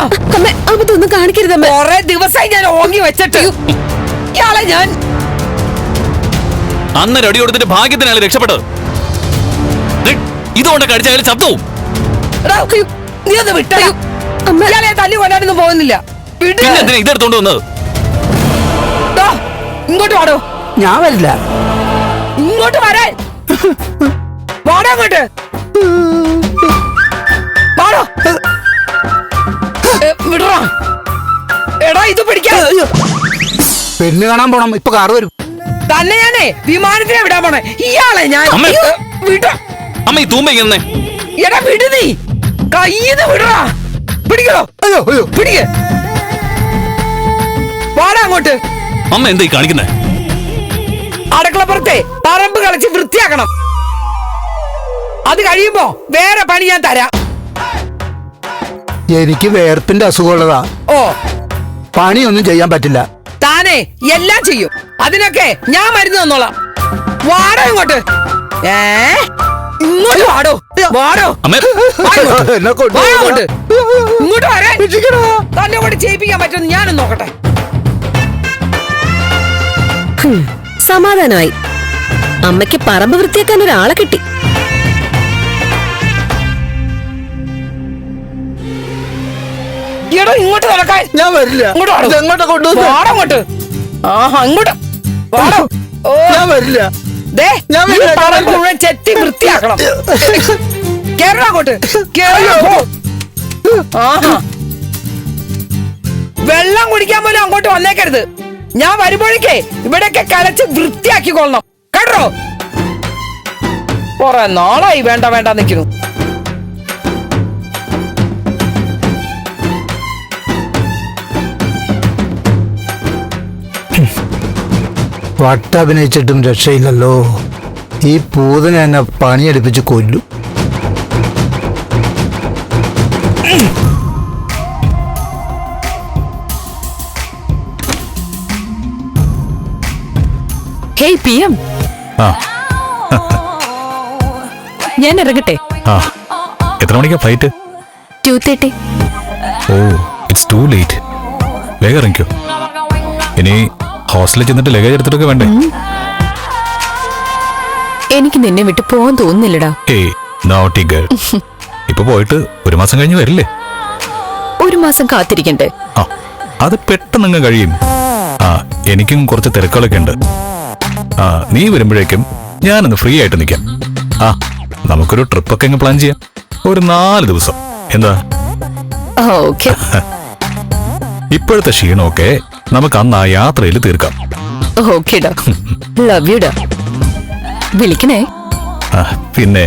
അമ്മ അതൊന്നും കാണിക്കരുതമ്മ. കുറെ ദിവസമായി ഞാൻ ഓങ്ങി വെച്ചിട്ട് ഇയാളെ ഞാൻ അന്നേരം അടി കൊടുത്തിട്ട് ഭാഗ്യത്തിനാണ് രക്ഷപ്പെട്ടത്. ഇതുകൊണ്ട് കടിച്ചാൽ ചത്തു. നീ ഒന്ന് വിട്ടോ. ഇയാളെ തല്ലി കൊല്ലാനൊന്നും പോകുന്നില്ല. ഇതെടുത്തോണ്ട് വന്നത്. ഇങ്ങോട്ട് വാടോ. ഞാൻ വരില്ല. ഇങ്ങോട്ട് വരാൻ വാടോ. അങ്ങോട്ട് വാടോ. വിടറാ. എടാ ഇത് പിടിക്കാൻ. പെണ്ണ് കാണാൻ പോണം. ഇപ്പൊ കാറ് വരും. തന്നെ ഞാനേ വിമാനത്തിനെ വിടാൻ പോണേ. ഇയാളെ ഞാൻ വിട. അമ്മ ഈ തൂമ്പ ഇങ്ങനെ. എടാ വിടു. നീ കയ്യിന്ന് വിടറാ. പിടിക്കണോ? അയ്യോ അയ്യോ പിടിക്ക. വാടാ അങ്ങോട്ട്. അമ്മ എന്താ ഈ കാണിക്കുന്നേ? അടുക്കളപ്പുറത്തെ പറമ്പ് കളിച്ച് വൃത്തിയാക്കണം. അത് കഴിയുമ്പോ വേറെ പണി ഞാൻ തരാം. എനിക്ക് വേർപ്പിന്റെ അസുഖമുള്ളതാ. ഓ പണിയൊന്നും ചെയ്യാൻ പറ്റില്ല. താനേ എല്ലാം ചെയ്യും. അതിനൊക്കെ ഞാൻ മരുന്ന് തന്നോളാം. വാടോ ഇങ്ങോട്ട്. ഇങ്ങോട്ട് വാടോ. വാടോ. ഇങ്ങോട്ട് വരാൻ. തന്നെ കൊണ്ട് ചെയ്യിപ്പിക്കാൻ പറ്റുമെന്ന് ഞാനും നോക്കട്ടെ. സമാധാനമായി. അമ്മയ്ക്ക് പറമ്പ് വൃത്തിയാക്കാൻ ഒരാളെ കിട്ടി. ഇങ്ങോട്ട് നടക്കാൻ. ഞാൻ വരില്ല. ഇങ്ങോട്ട് കൊണ്ടുവന്നോട്ട്. ആഹാ ഇങ്ങോട്ട് വാടോ. ഞാൻ വരില്ല. മുഴുവൻ ചെത്തി വൃത്തിയാക്കണം. കേരള അങ്ങോട്ട്. വെള്ളം കുടിക്കാൻ പോലും അങ്ങോട്ട് വന്നേക്കരുത്. ഞാൻ വരുമ്പോഴേക്കേ ഇവിടെയൊക്കെ കലച്ച് വൃത്തിയാക്കിക്കൊള്ളണം കേട്ടോ. കൊറേ നാളായി വേണ്ട വേണ്ട നിൽക്കുന്നു. വട്ടഭിനയിച്ചിട്ടും രക്ഷയില്ലല്ലോ. ഈ പൂതനെ എന്നെ പണിയെടുപ്പിച്ച് കൊല്ലും. ഹേയ് PM, ഞാൻ ഇറങ്ങട്ടെ. എത്ര മണിക്കാ flight? 2:30. Oh it's too late. വേഗം ഇറങ്ങിക്കോ. ഇനി ഹോസ്റ്റലിൽ ചെന്നിട്ട് ലഗേജ് എടുത്തിട്ടൊക്കെ വേണ്ടേ? എനിക്ക് നിന്നെ വിട്ട് പോകാൻ തോന്നുന്നില്ലടാ. ഏയ് നോട്ടി ഗേൾ. ഇപ്പൊ പോയിട്ട് 1 മാസം കഴിഞ്ഞ് വരില്ലേ? 1 മാസം കാത്തിരിക്കണ്ടേ? അത് പെട്ടെന്ന് കഴിയും. എനിക്കും കുറച്ച് തിരക്കുകളൊക്കെ ഉണ്ട്. നീ വരുമ്പോഴേക്കും ഞാനൊന്ന് ഫ്രീ ആയിട്ട് നിൽക്കാം. നമുക്കൊരു ട്രിപ്പൊക്കെ അങ്ങ് പ്ലാൻ ചെയ്യാം. ഒരു 4 ദിവസം എന്താ? ഓക്കേ. ഇപ്പോഴത്തെ ക്ഷീണമൊക്കെ നമുക്ക് അന്ന് ആ യാത്രയിൽ തീർക്കാം. ഓക്കേടാ. ലവ് യുടാ. വിളിക്കണേ. പിന്നെ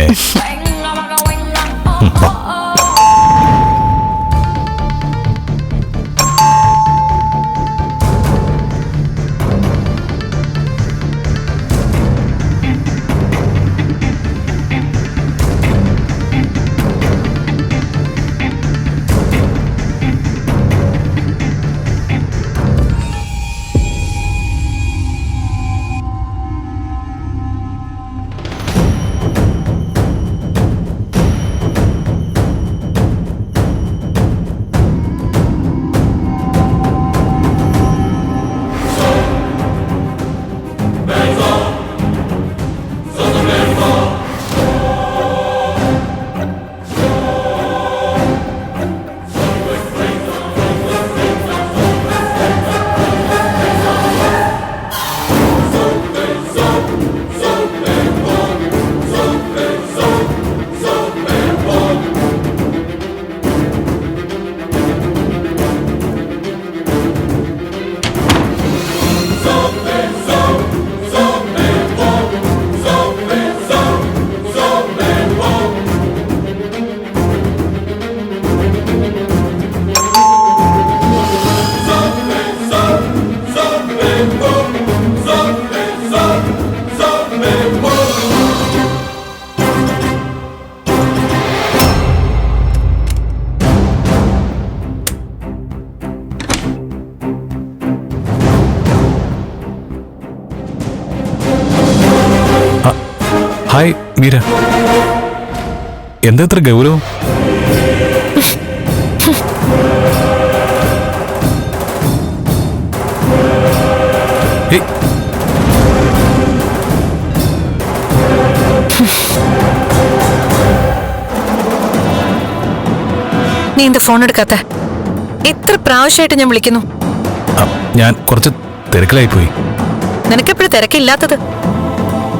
ഹായ് മീര. എന്താ ഇത്ര ഗൗരവം? ഏയ്, നീ എന്താ ഫോൺ എടുക്കാത്ത? എത്ര പ്രാവശ്യമായിട്ട് ഞാൻ വിളിക്കുന്നു. ആ, ഞാൻ കുറച്ച് തിരക്കിലായി പോയി. നിനക്കെപ്പോഴും തിരക്കില്ലാത്തത്?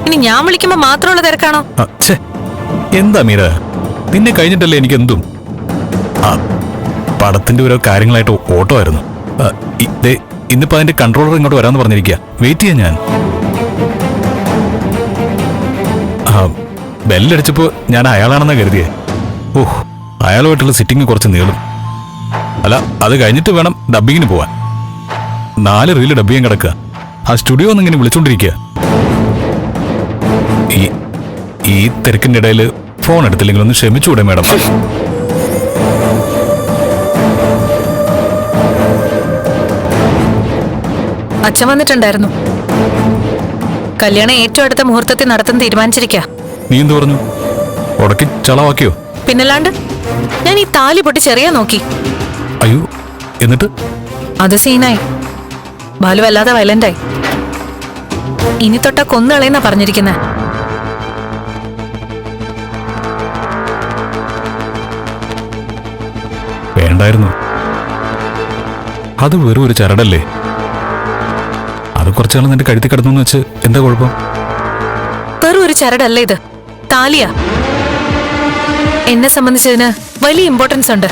ഇനി ഞാൻ വിളിക്കുമ്പോ മാത്രമുള്ള തിരക്കാണോ? ഛേ, എന്താ മീര, നിന്നെ കഴിഞ്ഞിട്ടല്ലേ എനിക്ക് എന്തും. ആ, പടത്തിന്റെ ഓരോ കാര്യങ്ങളായിട്ട് ഓട്ടോ ആയിരുന്നു. ഇന്നിപ്പോ അതിന്റെ കൺട്രോളർ ഇങ്ങോട്ട് വരാന്ന് പറഞ്ഞിരിക്കുക. വെയിറ്റ് ചെയ്യാൻ ഞാൻ. ബെല്ലടിച്ചപ്പോ ഞാൻ അയാളാണെന്നാ കരുതിയേ. ഓഹ്, അയാളുമായിട്ടുള്ള സിറ്റിംഗ് കുറച്ച് നീളും. അല്ല, അത് കഴിഞ്ഞിട്ട് വേണം ഡബ്ബിങ്ങിന് പോവാൻ. 4 റീല് ഡബ് ചെയ്യാൻ കിടക്കുക. ആ സ്റ്റുഡിയോ ഒന്നിങ്ങനെ വിളിച്ചോണ്ടിരിക്കുക. ഈ തിരക്കിന്റെ ഇടയിൽ ഫോൺ എടുത്തില്ലെങ്കിൽ ഒന്ന് ക്ഷമിച്ചുകൂടെ മാഡം? അച്ഛൻ വന്നിട്ടുണ്ടായിരുന്നു. കല്യാണം ഏറ്റവും അടുത്ത മുഹൂർത്തത്തിൽ നടത്താൻ തീരുമാനിച്ചിരിക്കാ. നീ എന്ത് പറഞ്ഞു? ഉടക്കി ചളവാക്കിയോ? പിന്നല്ലാണ്ട് ഞാൻ ഈ താലി പൊട്ടി ചെറിയാൻ നോക്കി. അയ്യോ, എന്നിട്ട്? അത് സീനായി. ബാലു വല്ലാതെ വയലന്റായി. ഇനി തൊട്ട കൊന്നുകളയെന്നാ പറഞ്ഞിരിക്കുന്നെ. വേണ്ടായിരുന്നു. അത് വെറും ഒരു ചരടല്ലേ. അത് കുറച്ചാൾ നിന്റെ കഴുത്തി കിടന്നു വെച്ച് എന്താ കുഴപ്പം? വെറും ഒരു ചരടല്ല ഇത്, താലിയാ. എന്നെ സംബന്ധിച്ചതിന് വലിയ ഇമ്പോർട്ടൻസ് ഉണ്ട്.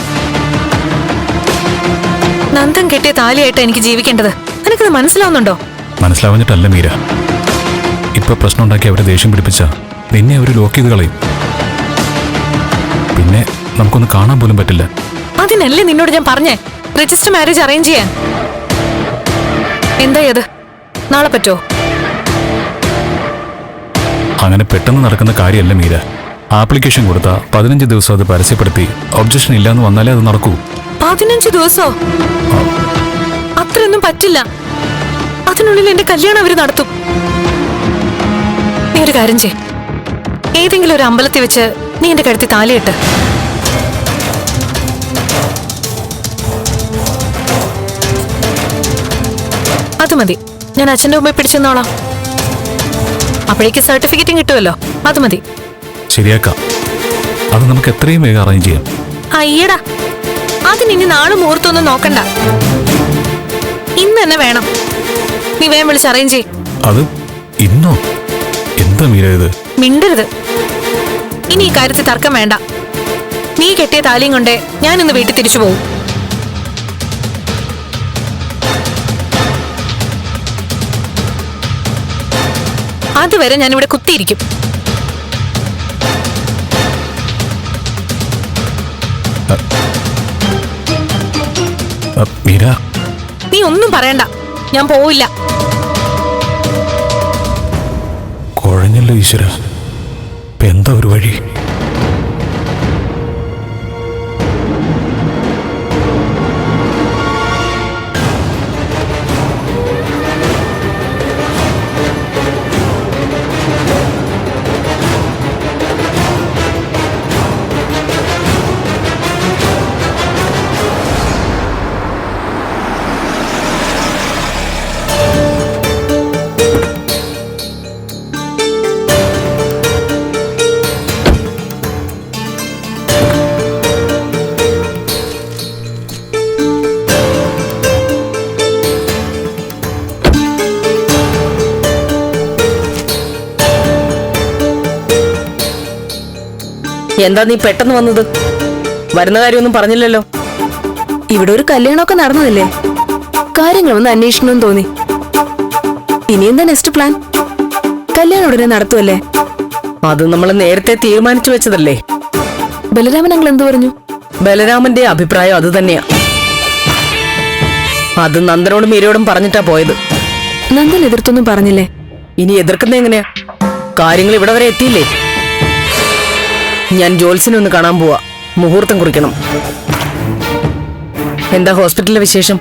നന്ദൻ കെട്ടിയ താലിയായിട്ട് എനിക്ക് ജീവിക്കേണ്ടത്. എനിക്കത് മനസ്സിലാവുന്നുണ്ടോ? മനസ്സിലാവുന്നിട്ടല്ല മീര. ഇപ്പൊ പ്രശ്നം ഉണ്ടാക്കി അവരെ ദേഷ്യം പിടിപ്പിച്ച നിന്നെ അവർ ലോക്ക് ചെയ്ത് കളയും. പിന്നെ നമുക്കൊന്ന് കാണാൻ പോലും പറ്റില്ല. അതിനല്ലേ നിന്നോട് ഞാൻ പറഞ്ഞേ രജിസ്റ്റർ മാരേജ് അറേഞ്ച് ചെയ്യാൻ. എന്താ അത്? നാളെ പറ്റുമോ? അങ്ങനെ പെട്ടെന്ന് നടക്കുന്ന കാര്യമല്ല മീര. ആപ്ലിക്കേഷൻ കൊടുത്ത 15 ദിവസം അത് പരസ്യപ്പെടുത്തി ഒബ്ജക്ഷൻ ഇല്ലാന്ന് വന്നാലേ അത് നടക്കൂ. 15 ദിവസോ? അത്രയൊന്നും പറ്റില്ല. അതിനുള്ളിൽ എന്റെ കല്യാണം അവര് നടത്തും. നീ ഒരു കാര്യം ചെയ്, ഏതെങ്കിലും ഒരു അമ്പലത്തിൽ വെച്ച് നീ എന്റെ കഴുത്തി താലിയിട്ട്. അത് മതി. ഞാൻ അച്ഛന്റെ മുമ്പിൽ പിടിച്ചെന്നോളാം. അപ്പോഴേക്ക് സർട്ടിഫിക്കറ്റും കിട്ടുമല്ലോ. അത് മതി. ശരിയാക്കാം. അത് നമുക്ക് എത്രയും വേഗം അറേഞ്ച് ചെയ്യാം. അയ്യടാ, അതിനി നാളെ മുഹൂർത്തൊന്നും നോക്കണ്ട. ഇന്ന് തന്നെ വേണം. നീ വേഗം വിളിച്ച് അറേഞ്ച് ചെയ്. അത് ഇന്നോ? എന്താ മീര ഇത്? മിണ്ടരുത്. ഇനി ഈ കാര്യത്തിൽ തർക്കം വേണ്ട. നീ കെട്ടിയ താലിയും കൊണ്ടേ ഞാൻ ഇന്ന് വീട്ടിൽ തിരിച്ചു പോകും. അതുവരെ ഞാനിവിടെ കുത്തിയിരിക്കും. മീര, നീ ഒന്നും പറയണ്ട, ഞാൻ പോവില്ല. കുഴഞ്ഞല്ലോ ഈശ്വര. ഇപ്പൊ എന്താ ഒരു വഴി? എന്താ നീ പെട്ടെന്ന് വന്നത്? വരുന്ന കാര്യമൊന്നും പറഞ്ഞില്ലല്ലോ. ഇവിടെ ഒരു കല്യാണമൊക്കെ നടന്നതല്ലേ, കാര്യങ്ങളൊന്ന് അന്വേഷിക്കണമെന്ന് തോന്നി. ഇനി എന്താ നെക്സ്റ്റ് പ്ലാൻ? കല്യാണം ഉടനെ നടത്തുമല്ലേ? അത് നമ്മൾ നേരത്തെ തീരുമാനിച്ചു വെച്ചതല്ലേ. ബലരാമൻ അങ്കിൾ എന്തു പറഞ്ഞു? ബലരാമന്റെ അഭിപ്രായം അത് തന്നെയാ. അത് നന്ദനോടും മീരയോടും പറഞ്ഞിട്ടാ പോയത്. നന്ദൻ എതിർത്തൊന്നും പറഞ്ഞില്ലേ? ഇനി എതിർക്കുന്ന എങ്ങനെയാ? കാര്യങ്ങൾ ഇവിടെ വരെ എത്തിയില്ലേ. ഞാൻ ജോത്സ്യനെ ഒന്ന് കാണാൻ പോവാ. മുഹൂർത്തം കുറിക്കണം. എന്താ ഹോസ്പിറ്റലിലെ വിശേഷം?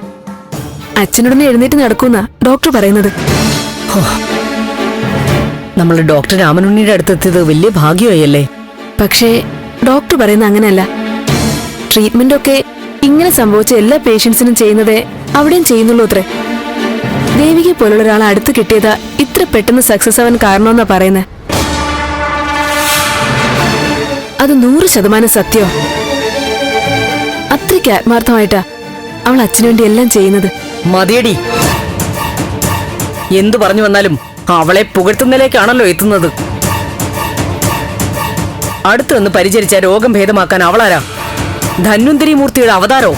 അച്ഛനോടൊന്ന് എഴുന്നേറ്റ് നടക്കുന്ന ഡോക്ടർ പറയുന്നത്. നമ്മൾ ഡോക്ടർ രാമനുണ്ണിയുടെ അടുത്തെത്തിയത് വലിയ ഭാഗ്യമായല്ലേ. പക്ഷേ ഡോക്ടർ പറയുന്ന അങ്ങനെയല്ല. ട്രീറ്റ്മെന്റ് ഒക്കെ ഇങ്ങനെ സംഭവിച്ച എല്ലാ പേഷ്യൻസിനും ചെയ്യുന്നതേ അവിടെയും ചെയ്യുന്നുള്ളൂ അത്രേ. ദേവികയെ പോലുള്ള ഒരാളെ അടുത്ത് കിട്ടിയതാ ഇത്ര പെട്ടെന്ന് സക്സസ് ആവാൻ കാരണമെന്നാ പറയുന്നത്. അത് 100% സത്യോ. അത്രയ്ക്ക് ആത്മാർത്ഥമായിട്ടാ അവൾ അച്ഛനു വേണ്ടി എല്ലാം ചെയ്യുന്നത്. മതിയടി, എന്തു പറഞ്ഞു വന്നാലും അവളെ പുകഴ്ത്തുന്നതിലേക്കാണല്ലോ എത്തുന്നത്. അടുത്തു നിന്ന് പരിചരിച്ച രോഗം ഭേദമാക്കാൻ അവളാരാ? ധന്വന്തരി മൂർത്തിയുടെ അവതാരോ?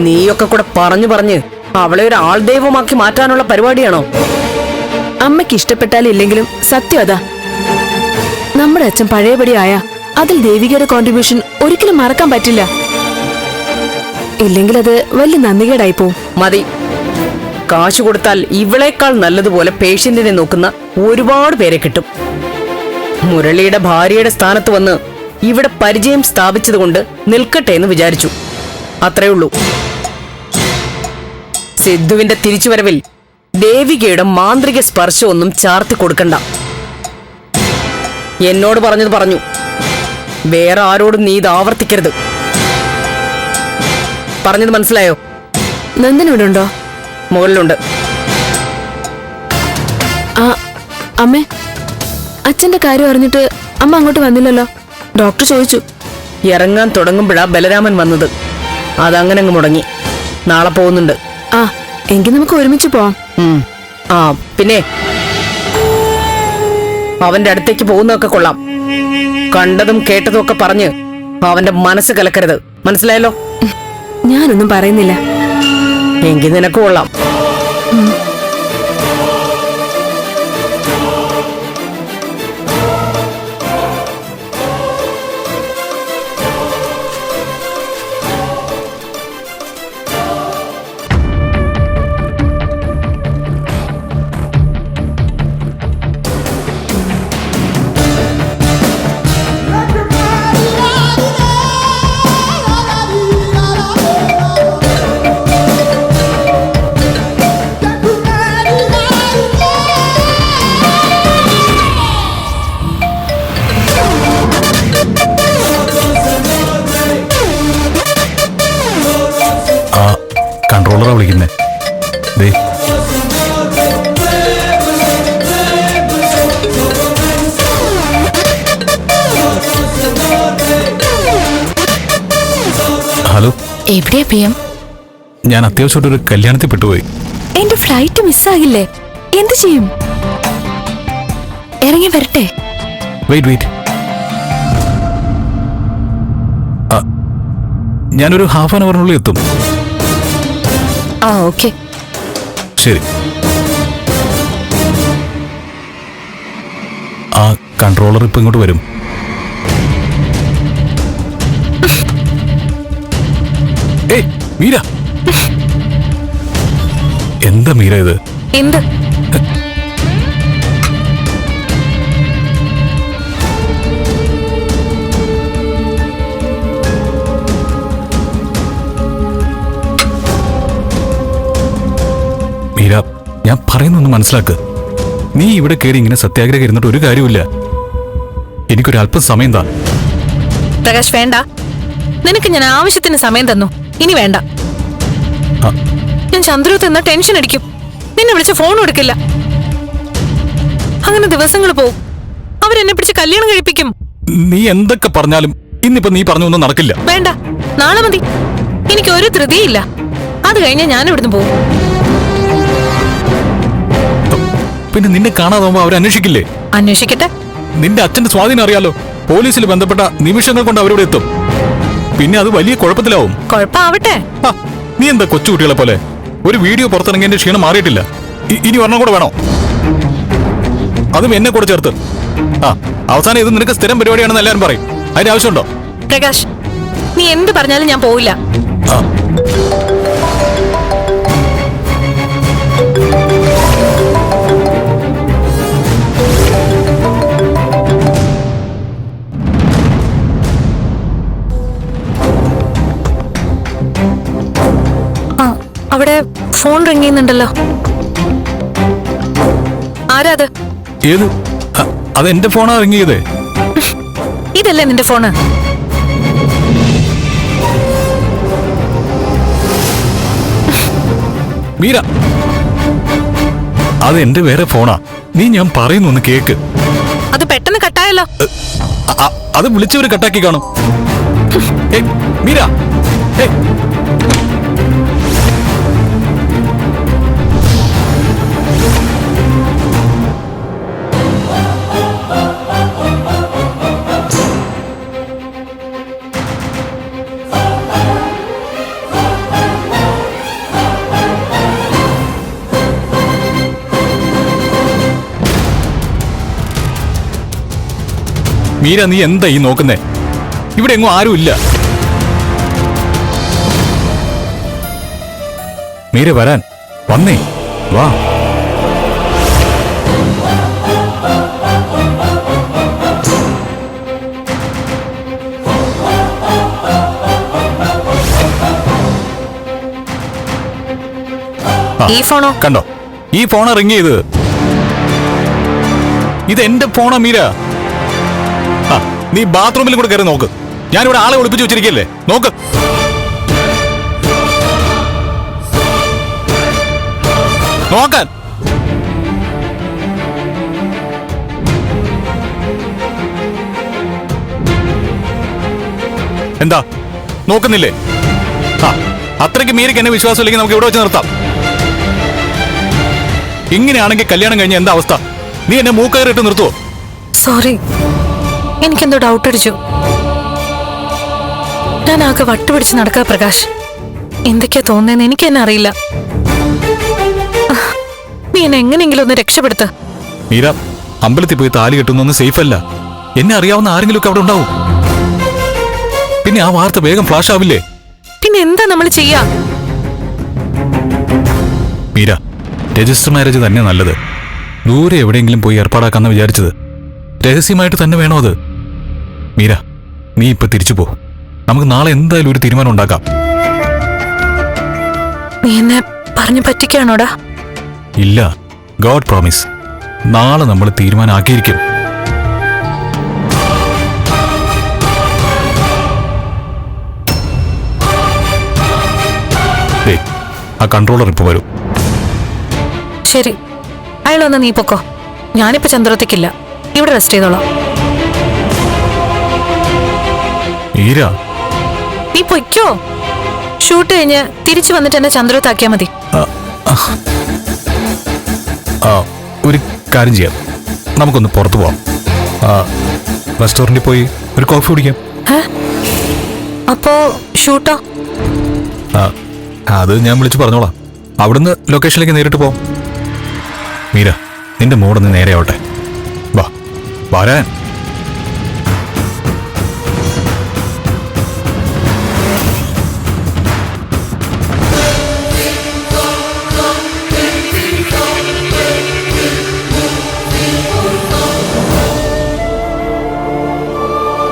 നീയൊക്കെ കൂടെ പറഞ്ഞു പറഞ്ഞ് അവളെ ഒരു ആൾദൈവമാക്കി മാറ്റാനുള്ള പരിപാടിയാണോ? അമ്മയ്ക്ക് ഇഷ്ടപ്പെട്ടാലും ഇല്ലെങ്കിലും സത്യം അതാ. നമ്മുടെ അച്ഛൻ പഴയപടി ആയ അതിൽ ദേവികയുടെ കോൺട്രിബ്യൂഷൻ ഒരിക്കലും മറക്കാൻ പറ്റില്ല. ഇല്ലെങ്കിൽ അത് വലിയ നന്ദികേടായി പോവും. മതി, കാശ് കൊടുത്താൽ ഇവളേക്കാൾ നല്ലതുപോലെ പേഷ്യന്റിനെ നോക്കുന്ന ഒരുപാട് പേരെ കിട്ടും. മുരളിയുടെ ഭാര്യയുടെ സ്ഥാനത്ത് വന്ന് ഇവിടെ പരിചയം സ്ഥാപിച്ചതുകൊണ്ട് നിൽക്കട്ടെ എന്ന് വിചാരിച്ചു. അത്രേ ഉള്ളൂ. സിദ്ധുവിന്റെ തിരിച്ചുവരവിൽ ദേവികയുടെ മാന്ത്രിക സ്പർശമൊന്നും ചാർത്തി കൊടുക്കണ്ട. എന്നോട് പറഞ്ഞത് പറഞ്ഞു, വേറെ ആരോടും നീ ഇത് ആവർത്തിക്കരുത്. പറഞ്ഞത് മനസ്സിലായോ? നന്ദൻ ഇവിടെ ഉണ്ടോ? മുകളിലുണ്ട്. ആ അമ്മേ, അച്ഛന്റെ കാര്യം അറിഞ്ഞിട്ട് അമ്മ അങ്ങോട്ട് വന്നില്ലല്ലോ. ഡോക്ടർ ചോദിച്ചു. ഇറങ്ങാൻ തുടങ്ങുമ്പോഴാ ബലരാമൻ വന്നത്. അതങ്ങനെ അങ്ങ് മുടങ്ങി. നാളെ പോകുന്നുണ്ട്. ആ എങ്കിൽ നമുക്ക് ഒരുമിച്ച് പോവാം. ആ പിന്നെ അവന്റെ അടുത്തേക്ക് പോകുന്നതൊക്കെ കൊള്ളാം. കണ്ടതും കേട്ടതും ഒക്കെ പറഞ്ഞ് അവന്റെ മനസ്സ് കലക്കരുത്. മനസ്സിലായല്ലോ? ഞാനൊന്നും പറയുന്നില്ല. എങ്കിൽ നിനക്ക് കൊള്ളാം. കൺട്രോളറാ വിളിക്കുന്നേ. ദേ ഹലോ, എവിടെയാ PM? ഞാൻ അത്യാവശ്യമായിട്ടൊരു കല്യാണത്തിൽ പെട്ടുപോയി. എന്റെ ഫ്ലൈറ്റ് മിസ്സാകില്ലേ? എന്ത് ചെയ്യും? ഇറങ്ങി വരട്ടെ? വെയിറ്റ് ഞാനൊരു ഹാഫ് ആൻ അവറിനുള്ളിൽ എത്തും. ആ ഓക്കെ. ശരി. ആ കൺട്രോളർ ഇപ്പൊ ഇങ്ങോട്ട് വരും. ഏയ് മീര, എന്താ മീര ഇത്? എന്ത്? മീര, ഞാൻ പറയുന്നൊന്ന് മനസ്സിലാക്ക്. നീ ഇവിടെ കയറി ഇങ്ങനെ സത്യാഗ്രഹം ഇരുന്നിട്ട് ഒരു കാര്യമില്ല. എനിക്കൊരല്പം സമയം താ. പ്രകാശ് വേണ്ട. നിനക്ക് ഞാൻ ആവശ്യത്തിന് സമയം തന്നു. ഇനി വേണ്ട. ഞാൻ ചന്ദ്രത്ത് എന്ന ടെൻഷൻ അടിക്കും. നിന്നെ വിളിച്ച ഫോൺ എടുക്കില്ല. അങ്ങനെ ദിവസങ്ങൾ പോവും. അവരെന്നെ പിടിച്ച് കല്യാണം കഴിപ്പിക്കും. നീ എന്തൊക്കെ പറഞ്ഞാലും ഇന്നിപ്പോ നീ പറഞ്ഞൊന്നും നടക്കില്ല. വേണ്ട, നാളെ മതി. എനിക്ക് ഒരു ധൃതിയില്ല. അത് കഴിഞ്ഞാൽ ഞാൻ ഇവിടുന്ന് പോകും. പിന്നെ നിന്നെ കാണാതാവുമ്പോ അവർ അന്വേഷിക്കില്ലേ? അന്വേഷിക്കട്ടെ. നിന്റെ അച്ഛന്റെ സ്വാധീനം അറിയാലോ. പോലീസിൽ ബന്ധപ്പെട്ട നിമിഷങ്ങൾ കൊണ്ട് അവരോട് എത്തും. പിന്നെ അത് വലിയ കുഴപ്പത്തിലാവും. കുഴപ്പമാവട്ടെ. നീ എന്താ കൊച്ചുകുട്ടികളെ പോലെ ഒരു വീഡിയോ പുറത്തിറങ്ങി എന്റെ ക്ഷീണം മാറിയിട്ടില്ല. ഇനി ഒരെണ്ണം കൂടെ വേണോ? അതും എന്നെ കൂടെ ചേർത്ത്. അവസാനം ഇത് നിനക്ക് സ്ഥിരം പരിപാടിയാണെന്ന് എല്ലാവരും പറയും. അതിന്റെ ആവശ്യമുണ്ടോ? പ്രകാശ്, നീ എന്ത് പറഞ്ഞാലും ഞാൻ പോവില്ല. അവിടെ ഫോൺ റിങ് ചെയ്യുന്നുണ്ടല്ലോ. ആരാ അത്? ഏത്? അത് എന്റെ ഫോണാ റിങ് ചെയ്തേ. ഇതല്ലേ നിന്റെ ഫോണ്? മീര, അത് എന്റെ വേറെ ഫോണാ. നീ ഞാൻ പറയുന്നു ഒന്ന് കേക്ക്. അത് പെട്ടെന്ന് കട്ടായല്ലോ. അത് വിളിച്ചവര് കട്ടാക്കി കാണും. ഏയ്, മീര, ഏയ്. മീര, നീ എന്താ ഈ നോക്കുന്നേ? ഇവിടെ എങ്ങും ആരുമില്ല. മീര, വരാൻ വന്നേ, വാ. ഈ ഫോണോ? കണ്ടോ, ഈ ഫോണാ റിങ് ചെയ്ത്. ഇത് എന്റെ ഫോണാ മീര. നീ ബാത്റൂമിൽ കൂടെ കയറി നോക്ക്. ഞാനിവിടെ ആളെ ഒളിപ്പിച്ചു വെച്ചിരിക്കല്ലേ, നോക്ക്. നോക്കാൻ. എന്താ നോക്കുന്നില്ലേ? അത്രയ്ക്ക് മീരയ്ക്ക് എന്നെ വിശ്വാസമില്ലെങ്കിൽ നമുക്ക് ഇവിടെ വെച്ച് നിർത്താം. ഇങ്ങനെയാണെങ്കിൽ കല്യാണം കഴിഞ്ഞ എന്താ അവസ്ഥ? നീ എന്നെ മൂക്കയറിട്ട് നിർത്തുവോ? സോറി, എനിക്കെന്തോ ഡൗട്ട് അടിച്ചു. ഞാൻ ആകെ വട്ടുപിടിച്ച് നടക്കാ പ്രകാശ്. എന്തൊക്കെയാ തോന്നുന്നതെന്ന് എനിക്ക് തന്നെ അറിയില്ല. നീ എന്നെ എങ്ങനെയെങ്കിലും ഒന്ന് രക്ഷപ്പെടുത്ത. മീര, അമ്പലത്തിൽ പോയി താലി കെട്ടുന്നൊന്നും സേഫ് അല്ല. എന്നെ അറിയാവുന്ന ആരെങ്കിലും ഒക്കെ അവിടെ ഉണ്ടാവും. പിന്നെ ആ വാർത്ത വേഗം ഫ്ലാഷ് ആവില്ലേ? പിന്നെ എന്താ നമ്മൾ ചെയ്യാ? മീര, രജിസ്റ്റർ മാരേജ് തന്നെ നല്ലത്. ദൂരെ എവിടെയെങ്കിലും പോയി ഏർപ്പാടാക്കാന്ന് വിചാരിച്ചത്. രഹസ്യമായിട്ട് തന്നെ വേണോ അത്? മീര, നീ ഇപ്പൊ തിരിച്ചു പോ. നമുക്ക് നാളെ എന്തായാലും ഒരു തീരുമാനം ഉണ്ടാക്കാം. നീ എന്നെ പറഞ്ഞു പറ്റിക്കാണോടാ? ഇല്ല, ഗോഡ് പ്രോമിസ്. നാളെ നമ്മൾ തീരുമാനമാക്കിയിരിക്കും. ആ കൺട്രോളർ ഇപ്പൊ വരും. ശരി, അയാളൊന്ന് നീ പൊക്കോ. ഞാനിപ്പോ ചന്ദ്രത്തേക്കില്ല, ഇവിടെ റെസ്റ്റ് ചെയ്തോളാം. മീര, നീ പൊയ്ക്കോ. ഷൂട്ട് കഴിഞ്ഞ് തിരിച്ചു വന്നിട്ട് എന്നെ ചന്ദ്രത്താക്കിയാ മതി. ഒരു കാര്യം ചെയ്യാം, നമുക്കൊന്ന് പുറത്തു പോവാം. റെസ്റ്റോറന്റിൽ പോയി ഒരു കോഫി കുടിക്കാം. അപ്പോ ഷൂട്ടോ? അത് ഞാൻ വിളിച്ചു പറഞ്ഞോളാം. അവിടുന്ന് ലൊക്കേഷനിലേക്ക് നേരിട്ട് പോവാം. മീര, നിന്റെ മൂടൊന്ന് നേരെ ആവട്ടെ. വാ, വരാൻ.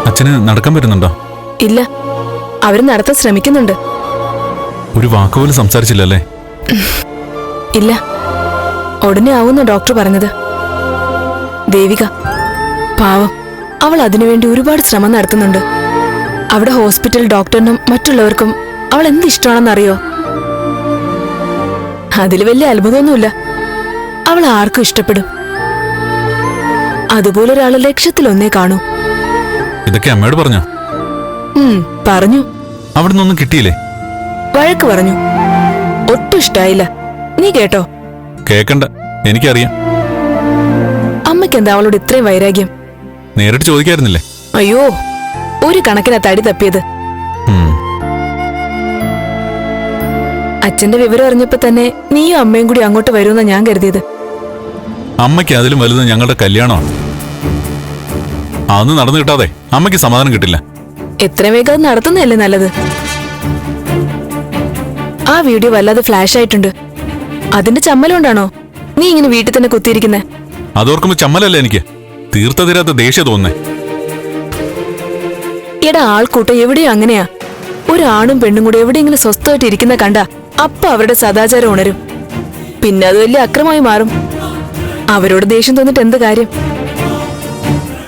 അച്ഛന് നടക്കാൻ പറ്റുന്നുണ്ടോ? ഇല്ല, അവര് നടത്താൻ ശ്രമിക്കുന്നുണ്ട്. ഒരു വാക്കുപോലും സംസാരിച്ചില്ലല്ലേ? ഇല്ല, ഉടനെ ആവുന്ന ഡോക്ടർ പറഞ്ഞത്. ദേവിക പാവം, അവൾ അതിനുവേണ്ടി ഒരുപാട് ശ്രമം നടത്തുന്നുണ്ട്. അവിടെ ഹോസ്പിറ്റൽ ഡോക്ടറിനും മറ്റുള്ളവർക്കും അവൾ എന്ത് ഇഷ്ടമാണെന്നറിയോ? അതിൽ വലിയ അത്ഭുതമൊന്നുമില്ല. അവൾ ആർക്കും ഇഷ്ടപ്പെടും. അതുപോലെ ഒരാൾ ലക്ഷത്തിലൊന്നേ കാണൂ. ഇതൊക്കെ അമ്മയോട് പറഞ്ഞോ? പറഞ്ഞു. അവിടുന്ന് ഒന്നും കിട്ടിയില്ലേ? വഴക്ക് പറഞ്ഞു. ഒട്ടും ഇഷ്ടായില്ല. നീ കേട്ടോ? കേക്കണ്ട, എനിക്കറിയാം. അമ്മയ്ക്ക് എന്താ അവളോട് ഇത്രയും വൈരാഗ്യം? നേരിട്ട് ചോദിക്കായിരുന്നില്ലേ? അയ്യോ, ഒരു കണക്കിനാ തടി തപ്പിയത്. അച്ഛന്റെ വിവരം അറിഞ്ഞപ്പോ തന്നെ നീയും അമ്മയും കൂടി അങ്ങോട്ട് വരുമെന്നാ ഞാൻ കരുതിയത്. അമ്മയ്ക്ക് അതിലും വലുത് ഞങ്ങളുടെ കല്യാണമാണ്. അതൊന്നും നടന്നു കിട്ടാതെ അമ്മയ്ക്ക് സമാധാനം കിട്ടില്ല. എത്രയും വേഗം അത് നടത്തുന്നതല്ലേ നല്ലത്. ആ വീഡിയോ വല്ലാതെ ഫ്ലാഷ് ആയിട്ടുണ്ട്. അതിന്റെ ചമ്മലുകൊണ്ടാണോ നീ ഇങ്ങനെ വീട്ടിൽ തന്നെ കുത്തിയിരിക്കുന്നേ? അതോർക്കുമ്പോ ചമ്മലല്ല എനിക്ക്, തീർത്ത തീരാത്ത ദേഷ്യം തോന്നുന്നേ. എടാ, ആൾക്കൂട്ടം എവിടെയോ അങ്ങനെയാ. ഒരാണും പെണ്ണും കൂടെ എവിടെയെങ്കിലും സ്വസ്ഥമായിട്ട് ഇരിക്കുന്ന കണ്ട അപ്പൊ അവരുടെ സദാചാരം ഉണരും. പിന്നെ അത് വലിയ അക്രമമായി മാറും. അവരോട് ദേഷ്യം തോന്നിട്ട് എന്ത് കാര്യം?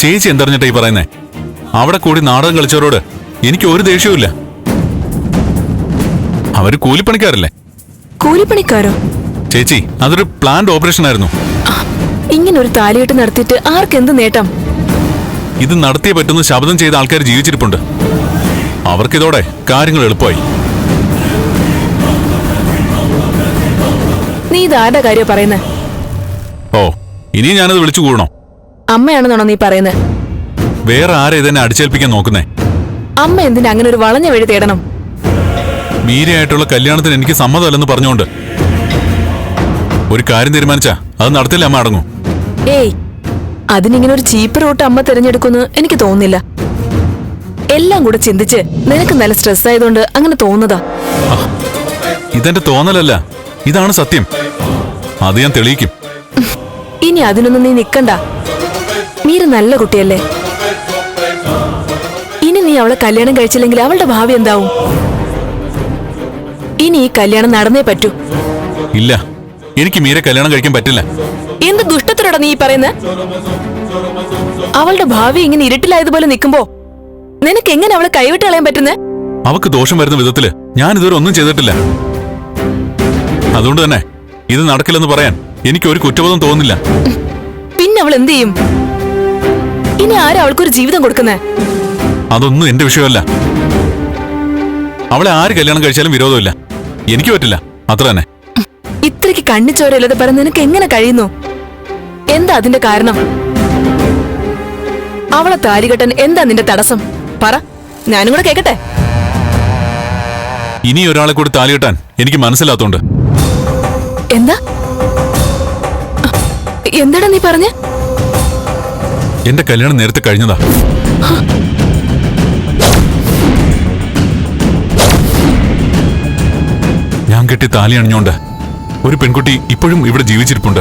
ചേച്ചി എന്തറിഞ്ഞിട്ടാ ഈ പറയുന്നേ? അവിടെ കൂടി നാടകം കളിച്ചവരോട് എനിക്ക് ഒരു ദേഷ്യവുമില്ല. അവര് കൂലിപ്പണിക്കാരല്ലേ, കൂലിപ്പണിക്കാരോ? ചേച്ചി അതൊരു പ്ലാന്റ് ഓപ്പറേഷൻ ആയിരുന്നു. ഇങ്ങനെ ഒരു താലികെട്ട് നടത്തിയിട്ട് ആർക്കെന്ത് നേട്ടം? ഇത് നടത്തിയേ പറ്റുന്ന ശബ്ദം ചെയ്ത ആൾക്കാർ ജീവിച്ചിരിപ്പുണ്ട്. അവർക്കിതോടെ കാര്യങ്ങൾ എളുപ്പമായി. നീ ഇതാരുടെ കാര്യം പറയുന്നത്? ഓ, ഇനി ഞാനത് വിളിച്ചു കൂടണോ? അമ്മയാണെന്നാണോ നീ പറയുന്നത്? വേറെ ആരെ ഇതെന്നെ അടിച്ചേൽപ്പിക്കാൻ നോക്കുന്നേ? അമ്മ എന്തിനാ അങ്ങനെ ഒരു വളഞ്ഞ വഴി തേടണം? മീരയായിട്ടുള്ള കല്യാണത്തിന് എനിക്ക് സമ്മതമല്ലെന്ന് പറഞ്ഞുകൊണ്ട് ഒരു കാര്യം തീരുമാനിച്ചാ അത് നടത്തില്ല അമ്മ അടങ്ങൂ. ഏയ്, അതിനിങ്ങനെ ഒരു ചീപ്പ് റൂട്ട് അമ്മ തിരഞ്ഞെടുക്കുമെന്ന് എനിക്ക് തോന്നുന്നില്ല. എല്ലാം കൂടെ ചിന്തിച്ച് നിനക്ക് നല്ല സ്ട്രെസ് ആയതുകൊണ്ട് അങ്ങനെ തോന്നുന്നതാ. ഇതെന്റെ തോന്നലല്ല, ഇതാണ് സത്യം. അത് ഞാൻ തെളിയിക്കും. ഇനി അതിനൊന്നും നീ നിക്കണ്ട. മീര നല്ല കുട്ടിയല്ലേ? ഇനി നീ അവളെ കല്യാണം കഴിച്ചില്ലെങ്കിൽ അവളുടെ ഭാവി എന്താവും? ഇനി ഈ കല്യാണം നടന്നേ പറ്റൂ. ഇല്ല, എനിക്ക് മീരെ കല്യാണം കഴിക്കാൻ പറ്റില്ല. എന്ത് ദുഷ്ടത്തിലൂടെ നീ പറയുന്നത്? അവളുടെ ഭാവി ഇങ്ങനെ ഇരുട്ടിലായതുപോലെ നിൽക്കുമ്പോ നിനക്ക് എങ്ങനെ അവളെ കൈവിട്ട് കളയാൻ പറ്റുന്നേ? അവക്ക് ദോഷം വരുന്ന വിധത്തില് ഞാൻ ഇതുവരെ ഒന്നും ചെയ്തിട്ടില്ല. അതുകൊണ്ട് തന്നെ ഇത് നടക്കില്ലെന്ന് പറയാൻ എനിക്ക് ഒരു കുറ്റബോധം തോന്നുന്നില്ല. പിന്നെ അവൾ എന്ത് ചെയ്യും? ഇനി ആരാ അവൾക്കൊരു ജീവിതം കൊടുക്കുന്നേ? അതൊന്നും എന്റെ വിഷയമല്ല. അവളെ ആര് കല്യാണം കഴിച്ചാലും വിരോധമില്ല. എനിക്ക് പറ്റില്ല, അത്ര തന്നെ. ഇത്രയ്ക്ക് കണ്ണിച്ചോരയില്ലാതെ പറയാൻ നിനക്ക് എങ്ങനെ കഴിയുന്നു? എന്താ അതിന്റെ കാരണം? അവളെ താലികെട്ടാൻ എന്താ നിന്റെ തടസ്സം? പറ, ഞാനും കൂടെ കേക്കട്ടെ. ഇനി ഒരാളെ കൂടി താലി കെട്ടാൻ എനിക്ക് മനസ്സിലാത്തോണ്ട്. എന്താ എന്താടാ നീ പറഞ്ഞ? എന്റെ കല്യാണം നേരത്തെ കഴിഞ്ഞതാ. ഞാൻ കെട്ടി താലി അണിഞ്ഞോണ്ട് ഒരു പെൺകുട്ടി ഇപ്പോഴും ഇവിടെ ജീവിച്ചിരിപ്പുണ്ട്.